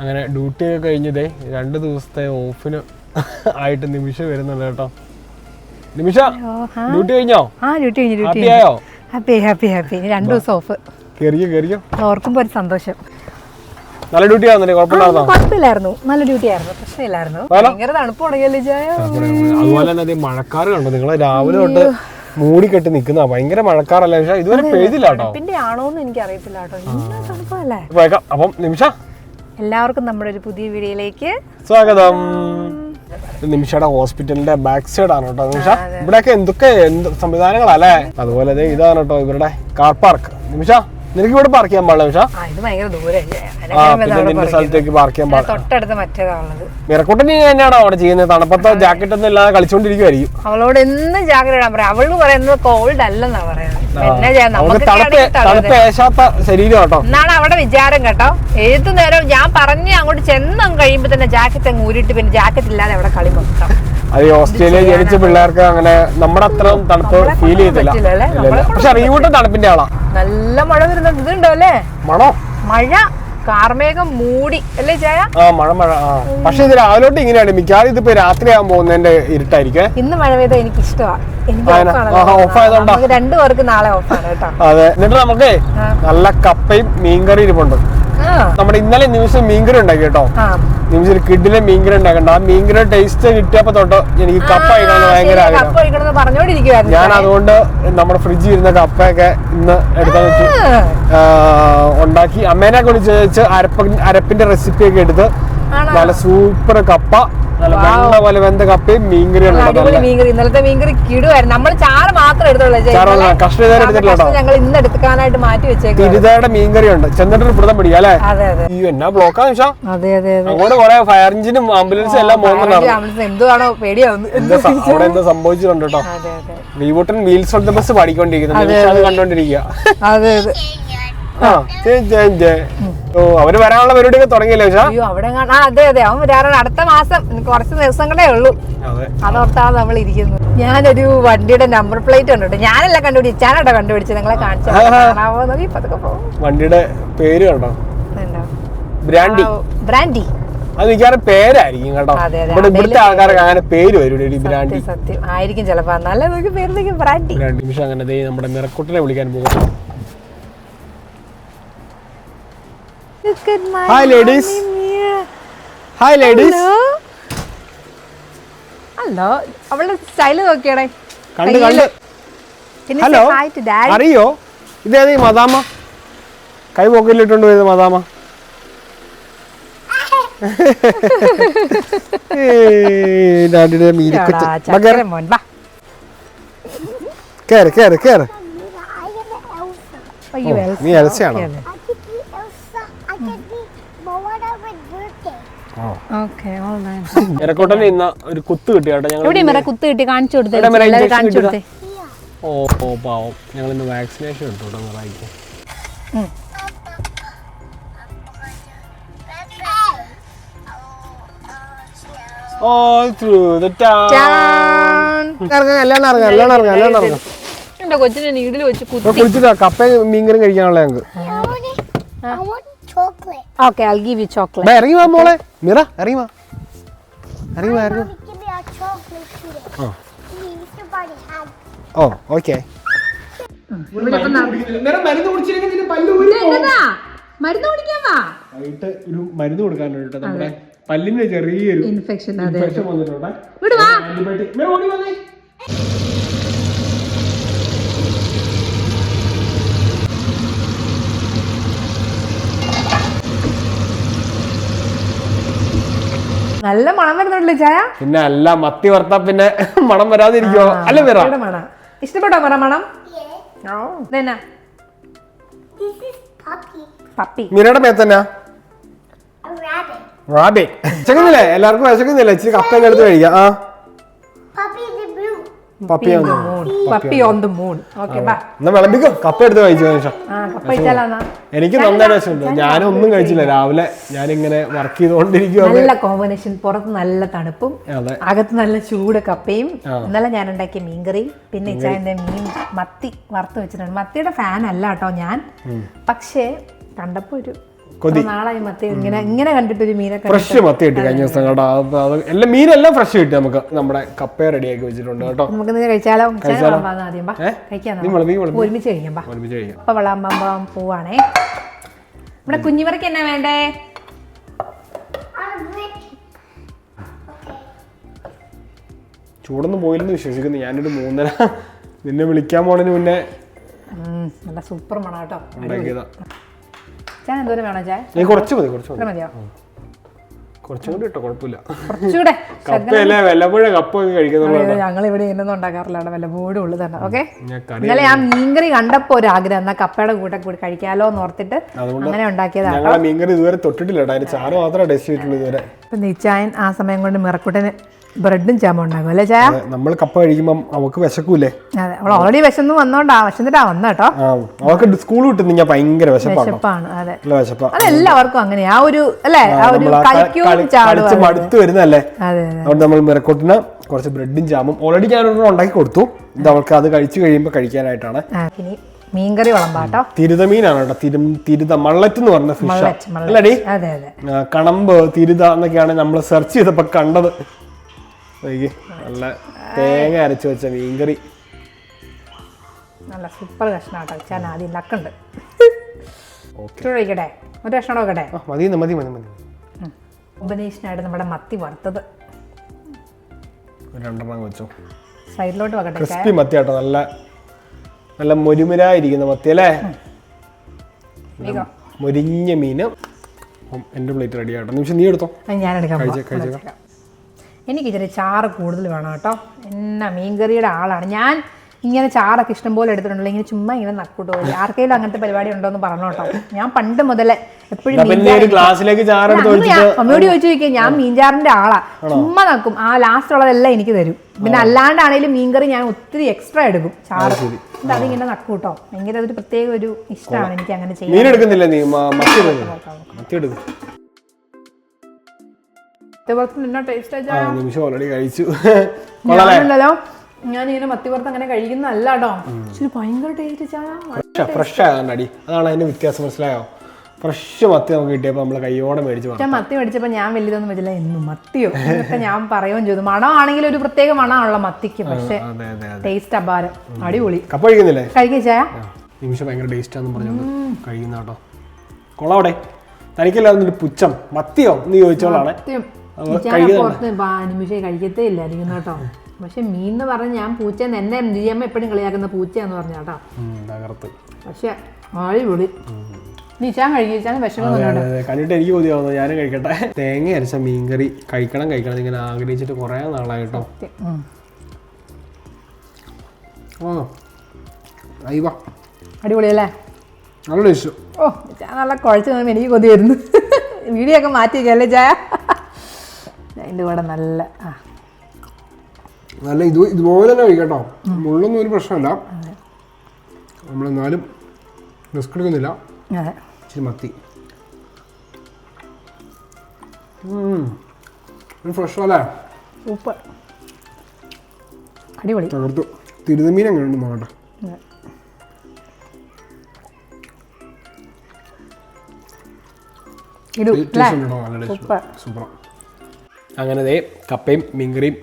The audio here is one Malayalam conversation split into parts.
അങ്ങനെ ഡ്യൂട്ടി ഒക്കെ കഴിഞ്ഞതേ 2 ദിവസത്തെ ഓഫിന് ആയിട്ട് നിമിഷ വരുന്നുണ്ട് കേട്ടോ. നിമിഷ ഡ്യൂട്ടി കഴിഞ്ഞോ? ഹാപ്പിയായോ? ഹാപ്പി 2 ദിവസം ഓഫ്. കേറിയോ ഓർക്കുമ്പോ ഒരു സന്തോഷം. നല്ല ഡ്യൂട്ടി ആയിരുന്നല്ലേ? കുഴപ്പമില്ലായിരുന്നു, നല്ല ഡ്യൂട്ടി ആയിരുന്നു, പ്രശ്നമില്ലായിരുന്നു. ഭയങ്കര തണുപ്പ് തുടങ്ങിയല്ലേ. അതുപോലെ തന്നെ മഴക്കാറ് കണ്ടോ നിങ്ങള്? രാവിലെ തൊട്ട് മൂടിക്കെട്ടി നിക്കുന്ന ഭയങ്കര മഴക്കാറല്ല. പക്ഷെ ഇതുവരെ പെയ്തില്ല കേട്ടോ. പിന്നെ ആണോന്ന് എനിക്ക് അറിയത്തില്ല കേട്ടോ. തണുപ്പല്ലേ. അപ്പം നിമിഷ എല്ലാവർക്കും നമ്മുടെ ഒരു പുതിയ വീഡിയോയിലേക്ക് സ്വാഗതം. നിമിഷയുടെ ഹോസ്പിറ്റലിന്റെ ബാക്ക് സൈഡ് ആണ് കേട്ടോ നിമിഷ. ഇവിടെയൊക്കെ എന്തൊക്കെ സംവിധാനങ്ങളല്ലേ. അതുപോലെ ഇതാണ് കേട്ടോ ഇവരുടെ കാർ പാർക്ക്. നിമിഷ നിനക്ക് ഇവിടെ പാർക്ക് ചെയ്യാൻ പാടില്ല നിമിഷ? നിന്റെ സ്ഥലത്തേക്ക് പാർക്ക് ചെയ്യാൻ പാടില്ല. തൊട്ടടുത്ത് മറ്റേതാണുള്ളത്. മിറക്കൂട്ടൻ തന്നെയാണോ അവിടെ ചെയ്യുന്നത്? തണുപ്പത്തോ ജാക്കറ്റ് ഒന്നും ഇല്ലാതെ കളിച്ചോണ്ടിരിക്കുവായിരിക്കും. അവളോട് എന്നും ജാക്കറ്റ് ഇടാൻ പറയാം. അവള് പറയുന്നത് കോൾഡ് അല്ലെന്നാ പറയുന്നത്. തണുപ്പ് ഏശാത്ത ശരീരം കേട്ടോ എന്നാണ് അവിടെ വിചാരം കേട്ടോ. ഏതു നേരം ഞാൻ പറഞ്ഞ് അങ്ങോട്ട് ചെന്നും കഴിയുമ്പോ തന്നെ ജാക്കറ്റ് അങ്ങ് ഊരിട്ട് പിന്നെ ജാക്കറ്റ് ഇല്ലാതെ അവിടെ കളി മൊത്തം. അത് ഓസ്ട്രേലിയ ജനിച്ച പിള്ളേർക്ക് അങ്ങനെ നമ്മുടെ അത്ര തണുപ്പ് ഫീൽ ചെയ്തില്ല. പക്ഷെ റീവൂട്ടും തണുപ്പിന്റെ ആളാ. നല്ല മഴ വരുന്നുണ്ട്. ഇതുണ്ടോ അല്ലേ മഴ? കാർമേഘം മൂടി അല്ലേ ചായ? മഴ. പക്ഷെ ഇത് രാവിലോട്ട് ഇങ്ങനെയാണ്. മിക്കവാറും ഇതിപ്പോ രാത്രിയാകാൻ പോകുന്നതിന്റെ ഇരുട്ടായിരിക്കും. ഇന്ന് മഴ പെയ്ത എനിക്ക് ഇഷ്ടമാണ്. ഓഫായതുകൊണ്ടാ 2 പേർക്ക് നാളെ ഓഫാണ് കേട്ടോ. അതെ. എന്നിട്ട് നമുക്ക് നല്ല കപ്പയും മീൻകറി ഇരിപ്പുണ്ട്. നമ്മുടെ ഇന്നലെ നിമിഷം മീൻകറി ഉണ്ടാക്കി കേട്ടോ. നിമിഷം ഒരു കിഡിലെ മീൻകറി ഉണ്ടാക്കണ്ട. ആ മീൻകറി ടേസ്റ്റ് കിട്ടിയപ്പോ തൊട്ട് എനിക്ക് കപ്പ കഴിക്കണമെന്ന് ഭയങ്കര ആഗ്രഹം. ഞാൻ അതുകൊണ്ട് നമ്മുടെ ഫ്രിഡ്ജിൽ ഇരുന്ന കപ്പയൊക്കെ ഇന്ന് എടുക്കാൻ വെച്ചു ഉണ്ടാക്കി. അമ്മേനെ വിളിച്ച് വെച്ച് അരപ്പിന്റെ റെസിപ്പി ഒക്കെ എടുത്ത് നല്ല സൂപ്പർ കപ്പ, നല്ല വെള്ള പോലെ വെന്ത കപ്പയും മീൻകറി. ഇന്നലത്തെ മീൻകറി കിടുവായിരുന്നു. നമ്മൾ ചാറ് മാത്രം എടുത്തോളൂ. കഷ്ണം ഞങ്ങൾ ഇന്ന് എടുക്കാനായിട്ട് മാറ്റി വെച്ചേക്കും. തിരുതയുടെ മീൻകറി ഉണ്ട്. ചെന്നിട്ട് പിടുത്തം പിടിക്കുക അല്ലേ? എന്നാ ബ്ലോക്കാ നിമിഷം. അങ്ങോട്ട് കുറെ ഫയർ എഞ്ചിനും ആംബുലൻസും എല്ലാം പോകുന്നുണ്ടാവും. എന്തുവാണോ പേടിയാവുന്നു. അവിടെ എന്തോ സംഭവിച്ചിട്ടുണ്ട് കേട്ടോ. റീവൂട്ടൻ വീൽസ് ഓഫ് ദ ബസ് പാടിക്കൊണ്ടിരിക്കുന്നത് അത് കണ്ടോണ്ടിരിക്കുക. അവര് വരാനുള്ള പരിപാടിയൊക്കെ തുടങ്ങിയല്ലേ? അതെ അവൻ വരാറാണ്. അടുത്ത മാസം കുറച്ച് ദിവസങ്ങളേ ഉള്ളൂ. അതോർത്താണ് നമ്മൾ ഇരിക്കുന്നത്. ഞാനൊരു വണ്ടിയുടെ നമ്പർ പ്ലേറ്റ് കണ്ടു. ഞാനല്ല കണ്ടുപിടിച്ചു, ഞാനാട്ടോ കണ്ടുപിടിച്ചത്. നിങ്ങളെ കാണിച്ചു. വണ്ടിയുടെ പേര് കണ്ടോ? ബ്രാൻഡി. അത് മിക്കവാറും പേരായിരിക്കും കേട്ടോ. ഇവിടുത്തെ ആൾക്കാരൊക്കെ അങ്ങനെ പേര് വരും. ബ്രാൻഡി സത്യം ആയിരിക്കും ചിലപ്പോ. നല്ല പേര് ബ്രാൻഡി. നിമിഷം അങ്ങനെ നമ്മുടെ മിറക്കുട്ടിനെ വിളിക്കാൻ പോകും. Hi ladies. Hi ladies. Hello. അവളുടെ സ്റ്റൈല് നോക്കിയടേ. കണ്ട്. ഹലോ. അറിയോ ഇതേത് മദാമ? കൈ പോക്കറ്റിലിട്ടുണ്ട് പോയത് മദാമ. കേറ്. നീ എൽസയാണോ? മിറക്കൂട്ടന് ഇന്ന് ഒരു കുത്ത് കിട്ടി കേട്ടോ. ഓ പാവം. ഞങ്ങൾ ഇന്ന് വാക്സിനേഷൻ എടുത്തു കേട്ടോ മിറായിക്ക്. All through the town. എന്റെ കൊച്ചിനെ നീഡിൽ വെച്ച് കുടിച്ചിട്ടാ കപ്പയും മീൻകറിയും കഴിക്കാനുള്ള ഞങ്ങൾക്ക്. Okay, I'll give you chocolate. ഇറങ്ങി വാ മോളെ. മിറ ഇറങ്ങി വാ. ഓ ഓക്കെ. ഒരു മരുന്ന് കൊടുക്കാനുണ്ട് നമ്മുടെ പല്ലിന് ചെറിയൊരു ഇൻഫെക്ഷൻ വന്നിട്ടുണ്ട്. നല്ല മണം വരുന്നുണ്ടല്ലോ ചായ. പിന്നെ അല്ല മത്തി വറുത്താ പിന്നെ മണം വരാതിരിക്കോ? അല്ല മിറ ഇഷ്ടപ്പെട്ടോ മണം? മിറയുടെ മേത്തന്നാ റാബിറ്റ്. വിശക്കുന്നില്ലേ? എല്ലാവർക്കും വിശക്കുന്നില്ല. ഇച്ചിരി കപ്പയൊക്കെ എടുത്ത് കഴിക്കാം. വിളമ്പിക്കോ. കപ്പ എടുത്ത് കഴിച്ചു. എനിക്ക് നന്നായി രസമുണ്ട്. ഞാനൊന്നും കഴിച്ചില്ല രാവിലെ. ഞാനിങ്ങനെ വർക്ക് ചെയ്തോണ്ടിരിക്കുക. നല്ല കോമ്പിനേഷൻ. പുറത്ത് നല്ല തണുപ്പും അകത്ത് നല്ല ചൂട് കപ്പയും. ഇന്നലെ ഞാൻ ഉണ്ടാക്കിയ മീൻകറിയും പിന്നെ ഇച്ചായന്റെ മീൻ മത്തി വറുത്ത് വെച്ചിട്ടുണ്ട്. മത്തിയുടെ ഫാൻ അല്ല കേട്ടോ ഞാൻ. പക്ഷേ കണ്ടപ്പോ ഒരു കൊതി. നാളായി മത്തി ഇങ്ങനെ കണ്ടിട്ടൊരു മീനൊക്കെ ഫ്രഷ് മത്തി കിട്ടി കഴിഞ്ഞ ദിവസം കേട്ടോ. എല്ലാം മീനെല്ലാം ഫ്രഷ് കിട്ടി നമുക്ക്. നമ്മുടെ കപ്പ റെഡിയാക്കി വെച്ചിട്ടുണ്ട് കേട്ടോ. നമുക്ക് കഴിച്ചാലോ? ഒരുമിച്ച് കഴിക്കാം. ഇപ്പൊ വിളമ്പാൻ പോവാണേ. നമ്മുടെ കുഞ്ഞിവർക്ക് എന്നാ വേണ്ടേ? ചൂടൊന്നും പോയില്ലെന്ന് വിശ്വസിക്കുന്നു. ഞാനൊരു 3:30 നിന്നെ വിളിക്കാൻ പോണതിന് മുന്നേ നല്ല സൂപ്പർ മണം കേട്ടോ. ഉണ്ടാക്കിയതാ. എന്തോരം വേണോ ചായ? കുറച്ച് മതി. മതിയോ? കുറച്ചും കൂടി ഇട്ടോ, കുഴപ്പമില്ല. കുറച്ചുകൂടെ കപ്പയല്ലേ വല്ലപ്പോഴും കപ്പ കഴിക്കുന്നുള്ളൂ. ഞങ്ങൾ ഇവിടെ ഇന്നൊന്നും ഉണ്ടാക്കാറില്ല, വല്ലപ്പോഴും ഉള്ളു തന്നെ. ഓക്കെ, ഇന്നലെ ഞാൻ മീൻകറി കണ്ടപ്പോ ഒരു ആഗ്രഹം, എന്നാ കപ്പയുടെ കൂടെ കൂടി കഴിക്കാലോ എന്ന് ഓർത്തിട്ട് അങ്ങനെ ഉണ്ടാക്കിയതാണ്. മീൻകറി ഇതുവരെ തൊട്ടിട്ടില്ല, അതിന് ചാറ് മാത്രമേ ടേസ്റ്റ് ചെയ്തിട്ടുള്ളൂ ഇതുവരെ. നിച്ചായൻ ആ സമയം കൊണ്ട് മിറക്കുട്ടന് ബ്രെഡും ചാമ്പ ഉണ്ടാകും അല്ലേ ചായ? നമ്മൾ കപ്പ കഴിക്കുമ്പോ അവക്ക് വിശക്കൂലേ? അതെ, അവൾ ഓൾറെഡി വിശന്ന് വിശന്നിട്ടാ വന്ന കേട്ടോ. അവർക്ക് സ്കൂൾ വിട്ടുന്ന ഭയങ്കര വിശപ്പാണ്. അതെ, അതെല്ലാവർക്കും അങ്ങനെയാ. ആ ഒരു അല്ലേ, ആ ഒരു മടുത്ത് വരുന്നല്ലേ. അതുകൊണ്ട് നമ്മൾ മിറക്കോട്ടിന് കുറച്ച് ബ്രെഡും ജാമും ഓൾറെഡി ഞാനൊരെണ്ണം ഉണ്ടാക്കി കൊടുത്തു. ഇത് അവൾക്ക് അത് കഴിച്ചു കഴിയുമ്പോ കഴിക്കാനായിട്ടാണ്. മീൻകറി വിളമ്പാട്ടോ. തിരുതമീനാണ് കേട്ടോ. തിരുത മള്ളറ്റ് എന്ന് പറഞ്ഞ ഫിഷ് അല്ലടി. കണമ്പ് തിരുത എന്നൊക്കെയാണ് നമ്മൾ സെർച്ച് ചെയ്തപ്പോ കണ്ടത്. നല്ല തേങ്ങ അരച്ചു വെച്ച മീൻകറി, നല്ല സൂപ്പർ കഷ്ണാട്ടോ. ഞാൻ ആദ്യം ലക്കുണ്ട്. കഴിക്കട്ടെ, ഒരു കഷ്ണം നോക്കട്ടെ. മതി. കോമ്പിനേഷനായിട്ട് നമ്മുടെ മത്തി വറുത്തത് 2 വെച്ചോ. സൈഡിലോട്ട് വെക്കട്ടെ. ക്രിസ്പി മത്തി കേട്ടോ, നല്ല നല്ല മൊരുമുരായിരിക്കുന്ന മത്തി അല്ലേ. മൊരിഞ്ഞ മീന്. എന്റെ പ്ലേറ്റ് റെഡി ആട്ടോ. നിമിഷം നീ എടുത്തോ. ഞാൻ എടുക്കാം. എനിക്ക് ഇച്ചിരി ചാറ് കൂടുതൽ വേണം കേട്ടോ. എന്നാ മീൻകറിയുടെ ആളാണ് ഞാൻ. ഇങ്ങനെ ചാറൊക്കെ ഇഷ്ടം പോലെ എടുത്തിട്ടുണ്ടല്ലോ. ഇങ്ങനെ ചുമ്മാ ഇങ്ങനെ നക്കൂട്ടോ. ആർക്കെങ്കിലും അങ്ങനത്തെ പരിപാടി ഉണ്ടോ എന്ന് പറഞ്ഞു കേട്ടോ. ഞാൻ പണ്ട് മുതലേ എപ്പോഴും അമ്മയോട് ചോദിച്ചു നോക്കിയാൽ ഞാൻ മീൻചാറിന്റെ ആളാ. ചുമ്മാ നക്കും. ആ ലാസ്റ്റ് ഉള്ളതെല്ലാം എനിക്ക് തരും. പിന്നെ അല്ലാണ്ടാണെങ്കിലും മീൻകറി ഞാൻ ഒത്തിരി എക്സ്ട്രാ എടുക്കും ചാറ്. അതിങ്ങനെ നക്കൂട്ടോ. ഭയങ്കര ഒരു പ്രത്യേക ഒരു ഇഷ്ടമാണ് എനിക്ക് അങ്ങനെ ചെയ്യാൻ. ഞാനിങ്ങനെ മത്തിവറുത്ത് അങ്ങനെ കഴിക്കുന്നല്ല കേട്ടോ. ഭയങ്കര ടേസ്റ്റ്. ഫ്രഷ് ആയതുകൊണ്ടടി, അതാണ് അതിന്റെ വ്യത്യാസം. മനസ്സിലായോ? ഫ്രഷ് മത്തി നമുക്ക് കിട്ടിയപ്പോ നമ്മള് കയ്യോടെ മേടിച്ചു. മത്തി മേടിച്ചപ്പോ ഞാൻ വലിയതൊന്നും വെച്ചില്ല. എന്നും മത്തിയോ എന്നൊക്കെ ഞാൻ പറയുകയും ചെയ്തു. മണമാണെങ്കിൽ ഒരു പ്രത്യേക മണമാണല്ലോ മത്തിക്ക്. പക്ഷെ ടേസ്റ്റ് അപാരം, അടിപൊളി. കപ്പ കഴിക്കുന്നില്ലേ? കഴിക്കാ നിമിഷം ഭയങ്കര ടേസ്റ്റാന്ന് പറഞ്ഞോണ്ട് കഴിക്കുന്ന കേട്ടോ. കൊള്ളാവിടെ. തനിക്കല്ലാതൊരു പുച്ഛം. മത്തിയോ എന്ന് ചോദിച്ചോളാണ്. നിമിഷം കഴിക്കത്തേ ഇല്ലായിരിക്കും കേട്ടോ. പക്ഷെ മീൻ എന്ന് പറഞ്ഞ ഞാൻ പൂച്ച എന്നെ ജിയമ്മ എപ്പോഴും കളിയാക്കുന്ന പൂച്ചയാന്ന് പറഞ്ഞ കേട്ടോ. പക്ഷെ അടിപൊളി. നീച്ചാൻ കഴിക്കാൻ കണ്ടിട്ട് എനിക്ക് കൊതിയാവുന്നു. ഞാനും കഴിക്കട്ടെ. തേങ്ങ അരച്ച മീൻകറി കഴിക്കണം ഇങ്ങനെ ആഗ്രഹിച്ചിട്ട് കുറെ നാളായിട്ടോ. അടിപൊളിയല്ലേ? നല്ല ടേസ്റ്റ്. ഓ, നല്ല കുഴച്ച് എനിക്ക് കൊതി വരുന്നു. വീഡിയോ ഒക്കെ മാറ്റി വെക്കല്ലേ ചായ? അതിൻ്റെ കൂടെ നല്ല ഇതുപോലെ തന്നെ കഴിക്കട്ടോ. മുള്ളൊന്നും ഒരു പ്രശ്നമല്ല. നമ്മളെന്നാലും റിസ്ക് എടുക്കുന്നില്ല. ഇച്ചിരി മത്തി ഫ്രഷ് അല്ലേ? സൂപ്പർ, അടിപൊളി. തകർത്തു. തിരുതമീൻ എങ്ങനെ ഉണ്ട് നോക്കട്ടെ. സൂപ്പർ. അങ്ങനെ കപ്പയും മീൻകറിയും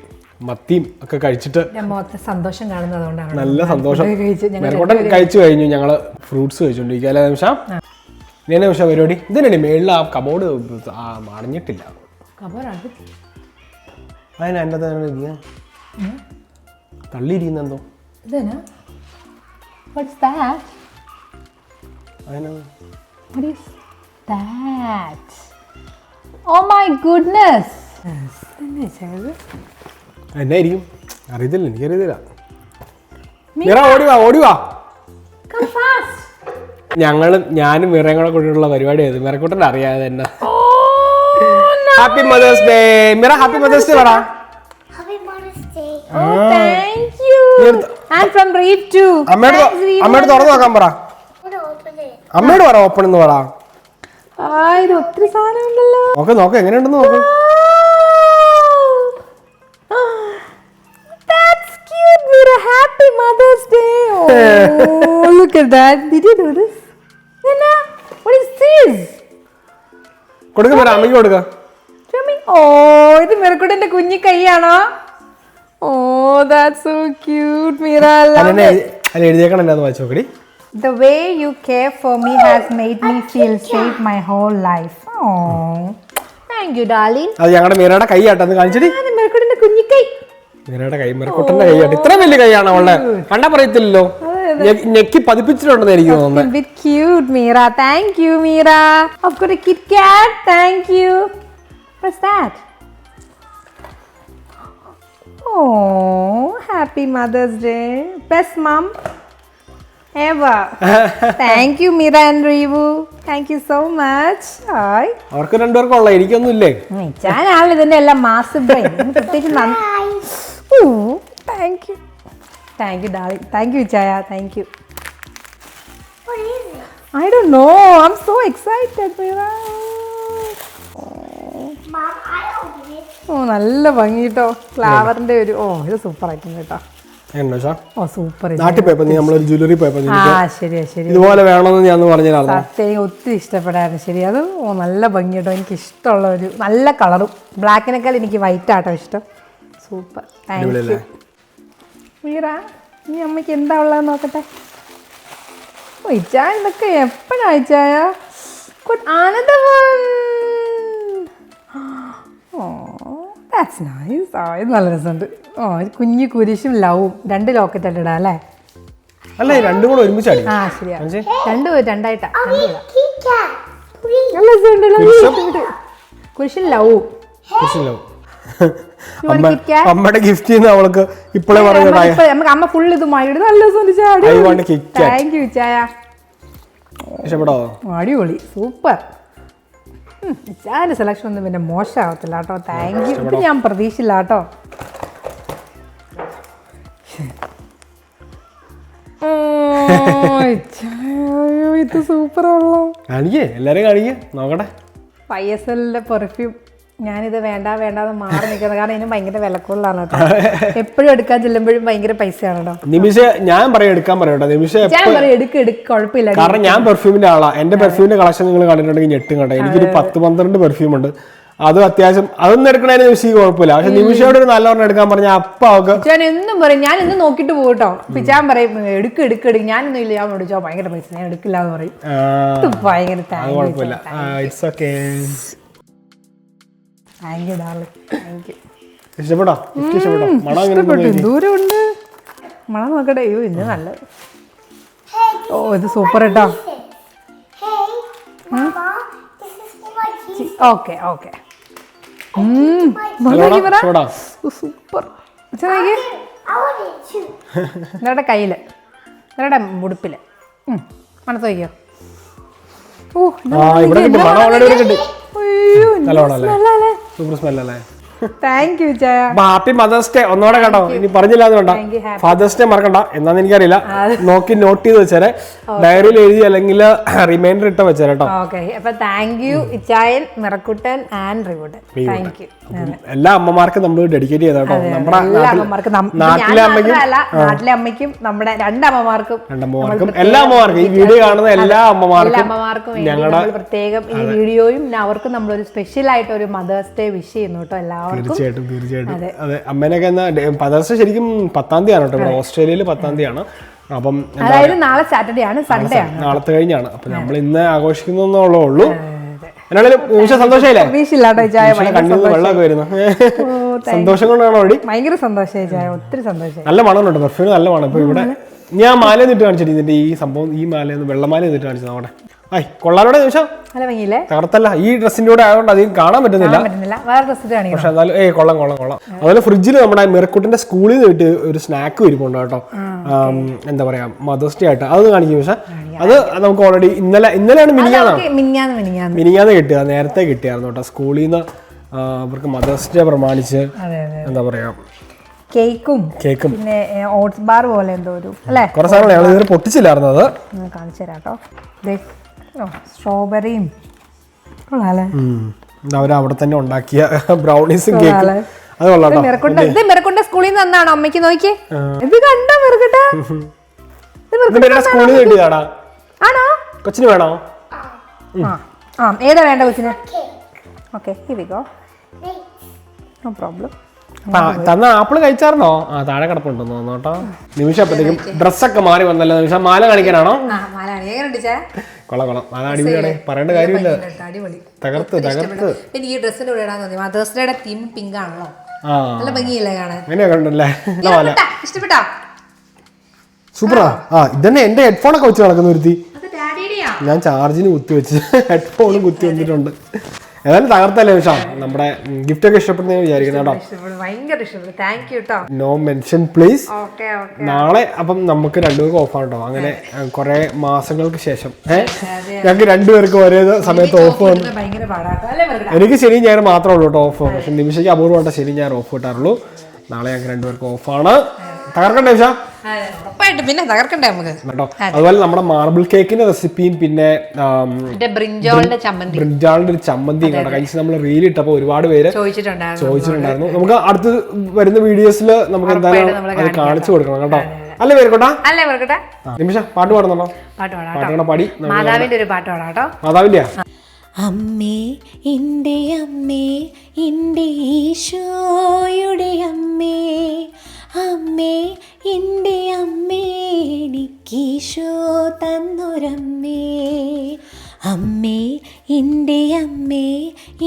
മത്തിയും ഒക്കെ കഴിച്ചിട്ട് സന്തോഷം കാണുന്നതുകൊണ്ടാണ്. നല്ല സന്തോഷം. മെറക്കോട്ടൻ കഴിച്ചു കഴിഞ്ഞു. ഞങ്ങള് ഫ്രൂട്ട്സ് കഴിച്ചോണ്ടിരിക്കുക അല്ലേ നിമിഷം? ഇനി നിമിഷം പരിപാടി ഇതിനടി മേളിൽ ആ കബോർഡ് അടഞ്ഞിട്ടില്ല. അതിന് എൻ്റെ തള്ളിയിരിക്കുന്ന എന്തോ. എന്നായിരിക്കും അറിയത്തില്ല, എനിക്കറിയത്തില്ല. ഓടിവാ. ഞാനും മിറയും കൂടെ കൂടിയുള്ള പരിപാടി ആയത്. മിറക്കൂട്ടൻ അറിയാതെ തന്നെ. Happy mother's day Mira. Happy mother's day പറ. അമ്മയോട് തുറന്നു നോക്കാൻ പറ. അമ്മയോട് പറ ഓപ്പൺ എന്ന് പറ. ഒത്തിരി സാധനം ഉണ്ടല്ലോ. നോക്ക് എങ്ങനെയുണ്ടെന്ന് നോക്ക്. Happy Mother's Day. Oh, look at that. Did you do this? Nana, what is this? കൊടുക്ക വരാം, അമ്മയ്ക്ക് കൊടുക്ക. ഓ ഇത് മിറക്കുട്ടന്റെ കുഞ്ഞി കൈയാണോ? ഓ ദാറ്റ്സ് സോ ക്യൂട്ട് മീര. അല്ല എഴുതിയേക്കണം എന്നാന്ന് വായിച്ചു നോക്കടി. The way you care for me has made me feel safe my whole life. Oh, thank you, darling. അത് ഞങ്ങളുടെ മീരയുടെ കൈ ആട്ടെന്ന് കാണിച്ചിട്ട്. മിറക്കുട്ടന്റെ കുഞ്ഞിക്കൈ. മീരയുടെ കൈ, മിറക്കുട്ടന്റെ കൈ ആട്ടെ. ഇത്ര വലിയ കൈയാണ് അവളുടെ, കണ്ടാ പറയത്തില്ലല്ലോ. നെക്കി പതിപ്പിച്ചിട്ടുണ്ടെന്ന് എനിക്ക് തോന്നുന്നത്. Bit cute, Meera. Thank you, Meera. I've got a Kit Kat. Thank you. What's that? Oh, happy Mother's Day. Best mom ever. Thank you, Meera and Reevu. Thank you so much. Hi. അവർക്ക് രണ്ടുപേർക്കും ഉള്ള, എനിക്കൊന്നും ഇല്ലേ? ഞാനാണ് ഇതിന്റെ എല്ലാം മാസ്റ്റർ ബ്രെയിൻ. പ്രത്യേകിച്ച് thank you. Thank you, darling. Thank you, Chaya. Thank you. What is it? I don't know. I'm so excited, Meera. Mom, I opened it. ഓ നല്ല ഭംഗി കേട്ടോ. ഫ്ലവറിന്റെ ഒരു ഇത് സൂപ്പർ ആയിട്ടുണ്ട് കേട്ടോ. ഓ സൂപ്പർ. നാട്ടിൽ പോയപ്പോ നീ നമ്മളൊരു ജ്വല്ലറി പോയപ്പോ ശരിയാ ശരി, ഇതുപോലെ വേണമെന്ന് ഞാൻ പറഞ്ഞാൽ സത്യം ഒത്തിരി ഇഷ്ടപ്പെടായിരുന്നു. ശരി, അത് നല്ല ഭംഗി കേട്ടോ. എനിക്ക് ഇഷ്ടമുള്ള ഒരു നല്ല കളറും. ബ്ലാക്കിനേക്കാൾ എനിക്ക് വൈറ്റ് ആട്ടോ ഇഷ്ടം. സൂപ്പർ. Thank you Meera. ഇനി അമ്മയ്ക്ക് എന്താ ഉള്ളതെന്ന് നോക്കട്ടെ. ഓ ഇച്ചായ ഇതൊക്കെ എപ്പോഴാ ഇച്ചായ? another one. That's nice. ഇത് നല്ല രസമുണ്ട്. കുഞ്ഞു കുരിശും ലവും 2 ലോക്കറ്റ് ആയിട്ട് ഇടാം അല്ലേ? അല്ല രണ്ടും കൂടെ ഒരുമിച്ചാടി. ശരിയാ, രണ്ടായിട്ടാ. Kit Kat, please. നല്ല രസമുണ്ട്. കുരിശും ലവും. അമ്മയുടെ ഗിഫ്റ്റ് അവൾക്ക് ഇപ്പോഴേ പറഞ്ഞു. അമ്മ ഫുൾ ഇത് മായിട്ട് നല്ല രസമുണ്ട്. താങ്ക് യു ചായ. ഇഷ്ടപ്പെട്ടോ? അടിപൊളി, സൂപ്പർ. ചായന്റെ സെലക്ഷൻ ഒന്നും പിന്നെ മോശമാവത്തില്ല കേട്ടോ. Thank U. ഇത് ഞാൻ പ്രതീക്ഷിച്ചില്ല കേട്ടോ. ഇത് സൂപ്പർ ആണല്ലോ. കാണിക്കേ, എല്ലാരും കാണിക്കേ, നോക്കട്ടെ. YSLന്റെ പെർഫ്യൂം. ഞാനിത് വേണ്ടാന്ന് മാറി നിൽക്കുന്നത്, കാരണം ഇതിന് ഭയങ്കര വിലക്കുള്ളതാണ് കേട്ടോ. എപ്പോഴും എടുക്കാൻ ചെല്ലുമ്പോഴും ഭയങ്കര പൈസയാണ് കേട്ടോ. നിമിഷ ഞാൻ പറയാം എടുക്കാൻ പറയട്ടോ. നിമിഷ എടുക്ക് കുഴപ്പമില്ല, കാരണം ഞാൻ പെർഫ്യൂമിന്റെ ആളാ. എന്റെ പെർഫ്യൂമിന്റെ കളക്ഷൻ നിങ്ങൾ കണ്ടിട്ടുണ്ടെങ്കിൽ ഞെട്ടും കേട്ടോ. എനിക്കൊരു 10-12 പെർഫ്യൂം ഉണ്ട്. അത് അത്യാവശ്യം അതൊന്നും എടുക്കണതിന് നിമിഷം കുഴപ്പമില്ല. പക്ഷെ നിമിഷയോട് ഒരു നല്ലവണ്ണം എടുക്കാൻ പറഞ്ഞാൽ അപ്പൊ അവർക്ക് ഞാൻ എന്നും പറയും, ഞാൻ ഇന്ന് നോക്കിട്ട് പോകട്ടോ. പിച്ചാൻ പറയും എടുക്ക്. ഞാനൊന്നും ഇല്ല, ഞാൻ മേടിച്ചോ ഭയങ്കര പൈസ, ഞാൻ എടുക്കില്ല എന്ന് പറയും. ഭയങ്കര കുഴപ്പമില്ല. It's okay. Thank you darling. Thank you. ഇഷ്ടപ്പെട്ടോ? ദൂരം ഉണ്ട്. മണം നോക്കട്ടെ. അയ്യോ ഇത് നല്ലത്. ഓ ഇത് സൂപ്പർ കേട്ടോ. Hey, Mama, this is for my teeth. Okay super. I want it too. നിങ്ങളുടെ കയ്യില്, നിങ്ങളുടെ മുടുപ്പില് മണത്ത് വയ്ക്കോ. സൂപ്പർ സ്മെല്ലല്ലേ. താങ്ക് യു ചായ. ഹാപ്പി മദേഴ്സ് ഡേ ഒന്നോടെ കേട്ടോ. ഇനി പറഞ്ഞില്ലാതെ വേണ്ട. ഫാദേഴ്സ് ഡേ മറക്കണ്ട. എന്നാന്ന് എനിക്കറിയില്ല, നോക്കി നോട്ട് ചെയ്ത് വെച്ചേരെ. ഡയറിയിൽ എഴുതി അല്ലെങ്കിൽ റിമൈൻഡർ ഇട്ട് വെച്ചേരെ കേട്ടോ. താങ്ക് യു ഇച്ചായൻ, മിറക്കുട്ടൻ ആൻഡ് റിവുട്ടൻ. Thank you. എല്ലാ അമ്മമാർക്കും നമ്മൾ ഡെഡിക്കേറ്റ് ചെയ്ത കേട്ടോ. നമ്മുടെ നാട്ടിലെ അമ്മയ്ക്കും നമ്മുടെ രണ്ടമ്മമാർക്കും എല്ലാ അമ്മമാർക്കും ഈ വീഡിയോ കാണുന്ന എല്ലാ അമ്മമാർക്കും ഞങ്ങളുടെ പ്രത്യേകം ഈ വീഡിയോയും അവർക്കും നമ്മളൊരു സ്പെഷ്യൽ ആയിട്ട് ഒരു മദേഴ്സ് ഡേ വിഷ് ചെയ്യുന്നു കേട്ടോ എല്ലാവർക്കും. തീർച്ചയായിട്ടും. അതെ, അമ്മേനൊക്കെ മദേഴ്സ് ഡേ ശരിക്കും 10-ാം തീയതി ആണ് കേട്ടോ. ഇവിടെ ഓസ്ട്രേലിയയിൽ 10-ാം തീയതി ആണ്. അപ്പം അതായത് നാളെ സാറ്റർഡേ ആണ്, സൺഡേ ആണ്, നാളത്തെ കഴിഞ്ഞാണ്. അപ്പൊ നമ്മൾ ഇന്ന് ആഘോഷിക്കുന്നേ ഉള്ളൂ. എന്നാലും സന്തോഷമില്ലേ? വെള്ളമൊക്കെ വരുന്നു. സന്തോഷം കൊണ്ടാണോ? ഭയങ്കര സന്തോഷമായി, ഒത്തിരി സന്തോഷം. നല്ല മണം ഉണ്ട്, പെർഫ്യൂം നല്ല മണം. ഇപ്പൊ ഇവിടെ ഞാൻ മാല നിട്ട് കാണിച്ചിട്ട് ഇതിന്റെ ഈ സംഭവം, ഈ മാല വെള്ളമാല നിട്ട് കാണിച്ചത് അവിടെ. കൊള്ളാലോടെ നിമിഷം തകർത്തല്ല. ഈ ഡ്രസ്സിന്റെ കൂടെ ആയതുകൊണ്ട് അധികം കാണാൻ പറ്റുന്നില്ല. പക്ഷെ എന്നാലും കൊള്ളാം. അതുപോലെ ഫ്രിഡ്ജിൽ നമ്മുടെ മിറക്കുട്ടിന്റെ സ്കൂളിൽ നിന്ന് കിട്ടിയ ഒരു സ്നാക്ക് ഇരിപ്പുണ്ട് കേട്ടോ. എന്താ പറയാ, മദേഴ്സ് ഡേ ആയിട്ട്. അത് കാണിക്കും. പക്ഷെ അത് നമുക്ക് ഓൾറെഡി ഇന്നലെയാണ് മിനിഞ്ഞാന്ന് കിട്ടിയത്. നേരത്തെ കിട്ടിയായിരുന്നു കേട്ടോ. സ്കൂളിൽ നിന്ന് അവർക്ക് മദേഴ്സ് ഡേ പ്രമാണിച്ച് എന്താ പറയാ കേക്കും പിന്നെ ഓട്സ് ബാർ പോലെ എന്തോ ഒരു അല്ലേ കുറെ സാധനങ്ങൾ ഞങ്ങൾ ഇതുവരെ പൊട്ടിച്ചില്ലായിരുന്നു. അത് കാണിച്ചു തരാം കേട്ടോ. സ്ട്രോബെറിയും അവരവിടെ തന്നെ ഉണ്ടാക്കിയ ബ്രൗണീസും കേക്കും. അത് കൊള്ളാം. മിറക്കുട്ട സ്കൂളിൽ നിന്ന് തന്നാണോ അമ്മയ്ക്ക്? നോക്കിയേ, ഇത് കണ്ടോ മിറക്കുട്ട? സ്കൂളിൽ നിന്ന് കിട്ടിയതാടാ. ആണോ? കൊച്ചിന് വേണോ? ഏതാ വേണ്ട കൊച്ചിന്? Okay here we go no problem തന്ന ആപ്പിള് കഴിച്ചായിരുന്നോ? ആ താഴെ കിടപ്പുണ്ടെന്ന് തോന്നുന്നു കേട്ടോ. നിമിഷം അപ്പത്തേക്കും ഡ്രസ്സൊക്കെ മാറി വന്നല്ലോ. നിമിഷം മാല കാണിക്കാനാണോ? കൊള്ളാം കൊള്ളാം, മാല അടിപൊളിയാണ്, പറയേണ്ട കാര്യമില്ല. തകർത്ത് തകർത്ത്. പിന്നെ ഈ ഡ്രസ്സിന്റെ കൂടെ ഇടാൻ തോന്നി, മദേഴ്സ് ഡേയുടെ തീം പിങ്ക് ആണല്ലോ, നല്ല ഭംഗിയില്ലേ കാണാൻ. അങ്ങനെയൊക്കെ ഉണ്ടല്ലേ, ഇഷ്ടപ്പെട്ടോ? സൂപ്പറാ. ആ ഇതന്നെ എന്റെ ഹെഡ്ഫോണൊക്കെ വെച്ച് നടക്കുന്ന ഒരുത്തി. ഞാൻ ചാർജിന് കുത്തി വെച്ച് ഹെഡ്ഫോണും കുത്തി വന്നിട്ടുണ്ട്. ഏതായാലും തകർത്തല്ലേ വിഷാം. നമ്മുടെ ഗിഫ്റ്റ് ഒക്കെ ഇഷ്ടപ്പെടുന്ന വിചാരിക്കുന്നു കേട്ടോ. No mention please. നാളെ അപ്പം നമുക്ക് രണ്ടുപേർക്കും ഓഫാണ് കേട്ടോ. അങ്ങനെ കുറെ മാസങ്ങൾക്ക് ശേഷം ഞങ്ങൾക്ക് രണ്ടുപേർക്കും ഒരേ സമയത്ത് ഓഫ് വന്നു. എനിക്ക് ശനി ഞായർ മാത്രമേ ഉള്ളൂ കേട്ടോ ഓഫ്. പക്ഷെ നിമിഷയ്ക്ക് അപൂർവമായിട്ട് ശനി ഞായർ ഓഫ് കിട്ടാറുള്ളൂ. നാളെ ഞങ്ങൾക്ക് രണ്ടുപേർക്കും ഓഫാണ്. തകർക്കണ്ടേ വിഷ? പിന്നെ തകർക്കണ്ടേ നമുക്ക് കേട്ടോ. അതുപോലെ നമ്മുടെ മാർബിൾ കേക്കിന്റെ റെസിപ്പിയും പിന്നെ ബ്രിഞ്ചാളിന്റെ ഒരു ചമ്മന്തിയും കേട്ടോ. കഴിച്ച് നമ്മൾ റീൽ ഇട്ടപ്പോ ഒരുപാട് പേര് ചോദിച്ചിട്ടുണ്ടായിരുന്നു. നമുക്ക് അടുത്ത് വരുന്ന വീഡിയോസിൽ നമുക്ക് എന്തായാലും അത് കാണിച്ചു കൊടുക്കണം കേട്ടോ. അല്ലേ പേർക്കോട്ടാ? നിമിഷ പാട്ട് പാടുന്നുണ്ടോ? പാട്ടുകൂടെ പാടി മാതാവിന്റെ ഒരു പാട്ട് പാടാം കേട്ടോ. മാതാവിന്റെയാ? അമ്മേ എൻ്റെ അമ്മേ എൻ്റെ ഈശോയുടെ അമ്മേ, അമ്മേ എൻ്റെ അമ്മേ എനിക്കീശോ തന്നൊരമ്മേ, അമ്മേ എൻ്റെ അമ്മേ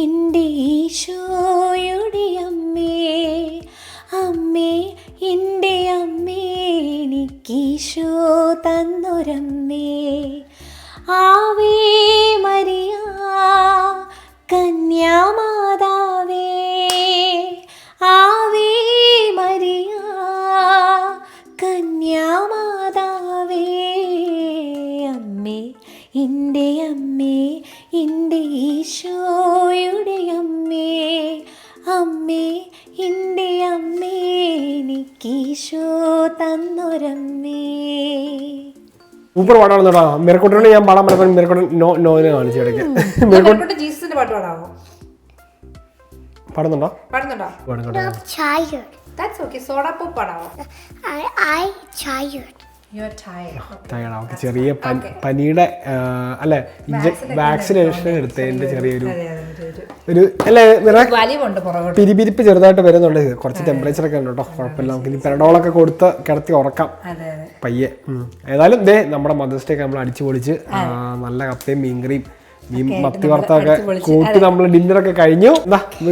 എൻ്റെ ഈശോയുടെ അമ്മേ, അമ്മേ എൻ്റെ അമ്മേ എനിക്കീശോ തന്നൊരമ്മേ. ആവേ മരിയ കന്യാമാതാവേ, ആവേ മരിയ കന്യാമാതാവേ, അമ്മേ എൻ്റെ അമ്മേ എൻ്റെ ഈശോയുടെ അമ്മേ, അമ്മേ എൻ്റെ അമ്മേ എനിക്കീശോ തന്നൊരമ്മേ. സൂപ്പർ പാടാണ് കേട്ടോ. മെരക്കോട്ടിനോട് ഞാൻ പാടാൻ പറഞ്ഞപ്പോൾ മെരക്കോട്ടൻ നോനെ കാണിച്ചു ഇടയ്ക്ക്. ജീസസിന്റെ പാട്ട് പാടാവോ? പാടുന്നുണ്ടോ? I'm tired. That's okay. Soda pop പാടാവോ? I'm tired. You're tired. അവർക്ക് ചെറിയ പനിയുടെ അല്ലെ വാക്സിനേഷൻ എടുത്തതിന്റെ ചെറിയൊരു ഒരു അല്ലേ പിരിപിരിപ്പ് ചെറുതായിട്ട് വരുന്നുണ്ട്. കുറച്ച് ടെമ്പറേച്ചർ ഒക്കെ ഉണ്ട് കേട്ടോ. കുഴപ്പമില്ല, നമുക്ക് ഇനി പെരഡോളൊക്കെ കൊടുത്ത് കിടത്തി ഉറക്കാം പയ്യെ. ഏതായാലും ദേ നമ്മുടെ മദേഴ്സ് ഡേ ഒക്കെ നമ്മൾ അടിച്ചു പൊളിച്ച് നല്ല കപ്പയും മീൻകറിയും മത്തി വറുത്തൊക്കെ കൂട്ടി നമ്മൾ ഡിന്നറൊക്കെ കഴിഞ്ഞു.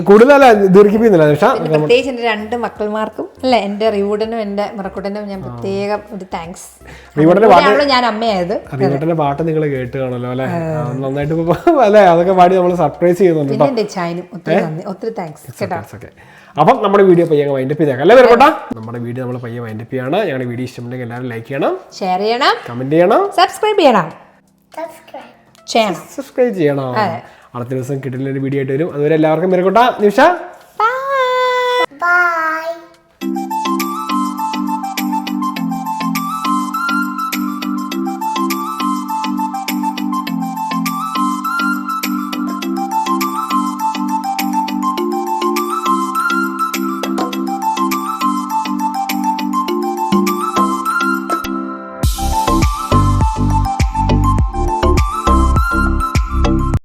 കൂടുതൽ ദീർഘിപ്പിക്കുന്നില്ല നിഷ. പ്രത്യേകിച്ച് എന്റെ രണ്ട് മക്കൾമാർക്കും അല്ലെ, എന്റെ റിവൂഡനും എന്റെ മിറക്കുട്ടനും ഞാൻ പ്രത്യേകം ഒരു താങ്ക്സ്. ഞാൻ അമ്മയായത് റിവൂട്ടന്റെ പാട്ട് നിങ്ങൾ കേട്ട് കാണല്ലോ അല്ലെ, നന്നായിട്ട് അല്ലെ, അതൊക്കെ പാടി നമ്മൾ സർപ്രൈസ് ചെയ്യുന്നുണ്ട്. ഒത്തിരി താങ്ക്സ്. അപ്പം നമ്മുടെ വീഡിയോ പയ്യെ വൈൻഡപ്പ് ചെയ്തേക്കാം അല്ലേ വരക്കോട്ടാ. നമ്മുടെ വീഡിയോ നമ്മൾ പയ്യെ വൈൻഡപ്പ് ചെയ്യാണ്. ഞങ്ങളുടെ വീഡിയോ ഇഷ്ടമുണ്ടെങ്കിൽ എല്ലാവരും ലൈക്ക് ചെയ്യണം, ഷെയർ ചെയ്യണം, കമന്റ് ചെയ്യണം, സബ്സ്ക്രൈബ് ചെയ്യണം. സബ്സ്ക്രൈബ് ചെയ്യണം. അടുത്ത ദിവസം കിട്ടുന്ന ഒരു വീഡിയോ ആയിട്ട് വരും. അതുവരെ എല്ലാവർക്കും വരക്കോട്ടാ. നിമിഷ